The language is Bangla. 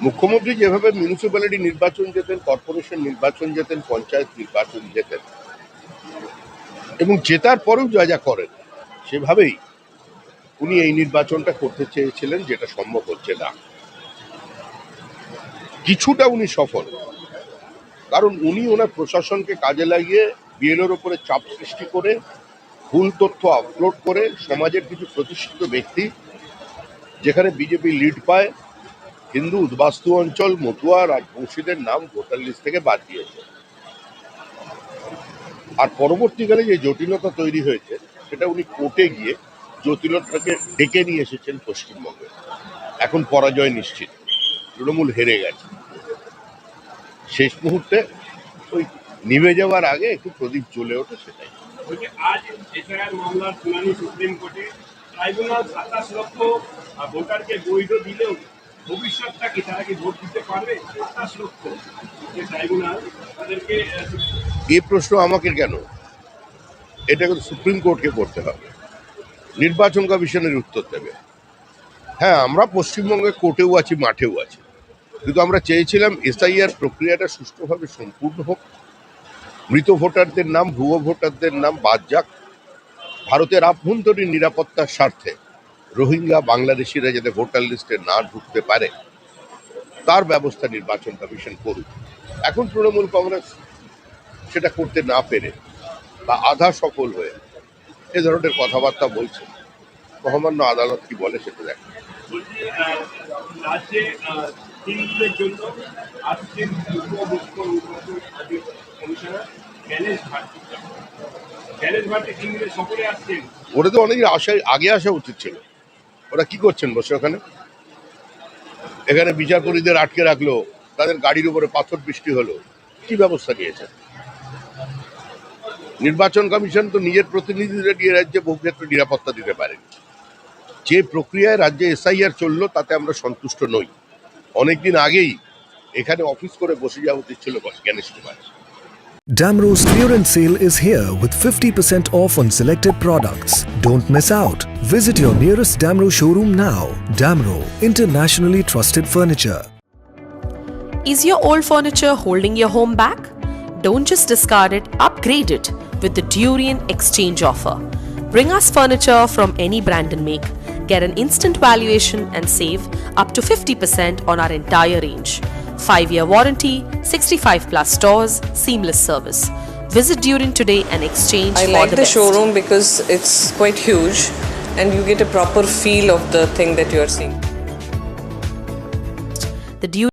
মুখ্যমন্ত্রী যেভাবে মিউনিসিপ্যালিটি নির্বাচন যেতেন, কর্পোরেশন নির্বাচন যেতেন, পঞ্চায়েত নির্বাচন যেতেন এবং জেতার পরেও যা যা করেন, সেভাবেই উনি এই নির্বাচনটা করতে চেয়েছিলেন, যেটা সম্ভব হচ্ছে না। কিছুটা উনি সফল, কারণ উনি ওনার প্রশাসনকে কাজে লাগিয়ে বিএলওর উপরে চাপ সৃষ্টি করে, ভুল তথ্য আপলোড করে সমাজের কিছু প্রতিষ্ঠিত ব্যক্তি, যেখানে বিজেপি লিড পায়, হিন্দু উদ্বাস্তু অঞ্চল, মতুয়া, রাজবংশীদের নাম ভোটার লিস্ট থেকে বাদ দিয়েছে। আর পরবর্তীকালে যে জটিলতা তৈরি হয়েছে, সেটা উনি কোর্টে গিয়ে জটিলতাকে ডেকে নিয়ে এসেছেন পশ্চিমবঙ্গে। এখন পরাজয় নিশ্চিত, তৃণমূল হেরে গেছে। শেষ মুহূর্তে ওই নিভে যাওয়ার আগে একটু প্রদীপ জ্বলে ওঠে, সেটাই। আজ এসআইআর মামলার শুনানি সুপ্রিম কোর্টে। ট্রাইব্যুনাল 27 লক্ষ ভোটারকে বৈধ দিলেও ভবিষ্যৎটা কি, তারা কি ভোট দিতে পারবে? 27 লক্ষ যে ট্রাইব্যুনাল তাদেরকে। এই প্রশ্ন আমাকে কেন? এটা কিন্তু সুপ্রিম কোর্টকে করতে হবে, নির্বাচন কমিশনের উত্তর দেবে। হ্যাঁ, আমরা পশ্চিমবঙ্গে কোর্টেও আছি, মাঠেও আছি, কিন্তু আমরা চেয়েছিলাম এসআইআর প্রক্রিয়াটা সুষ্ঠুভাবে সম্পূর্ণ হোক, মৃত ভোটারদের নাম, ভুয়ো ভোটারদের নাম বাদ যাক, ভারতের আভ্যন্তরীণ নিরাপত্তার স্বার্থে রোহিঙ্গা বাংলাদেশিরা যাতে ভোটার লিস্টে না ঢুকতে পারে তার ব্যবস্থা নির্বাচন কমিশন করুক। এখন তৃণমূল কংগ্রেস সেটা করতে না পেরে বা আধা সফল হয়ে এ ধরনের কথাবার্তা বলছে। মহামান্য আদালত কি বলে সেটা দেখ। বলছি, রাজ্যে হিন্দুদের জন্য আসছেন উপমুখ্য কমিশনার জ্ঞানেশ ভাটি। জ্ঞানেশ ভাটি হিন্দুদের সকলে আসছেন। ওরা তো অনেক আগে আসা উচিত ছিল। ওরা কি করছেন বসে ওখানে? এখানে বিচারপতিদের আটকে রাখলো, তাদের গাড়ির উপরে পাথর বৃষ্টি হলো, কি ব্যবস্থা নিয়েছেন? নির্বাচন কমিশন তো নিজের প্রতিনিধিদের নিয়ে রাজ্যে বহু ক্ষেত্রে নিরাপত্তা দিতে পারেনি। যে প্রক্রিয়ায় রাজ্যে এসআইআর চললো তাতে আমরা সন্তুষ্ট নই। অনেকদিন আগেই এখানে অফিস করে বসে যাওয়া উচিত ছিল Gyanesh Kumar. Damro's clearance sale is here with 50% off on selected products. Don't miss out. Visit your nearest Damro showroom now. Damro, internationally trusted furniture. Is your old furniture holding your home back? Don't just discard it, upgrade it with the Durian exchange offer. Bring us furniture from any brand and make. Get an instant valuation and save up to 50% on our entire range. 5-year warranty, 65+ stores, seamless service. Visit Durian today and exchange I for like the the best. showroom because it's quite huge and you get a proper feel of the thing that you are seeing. The Durian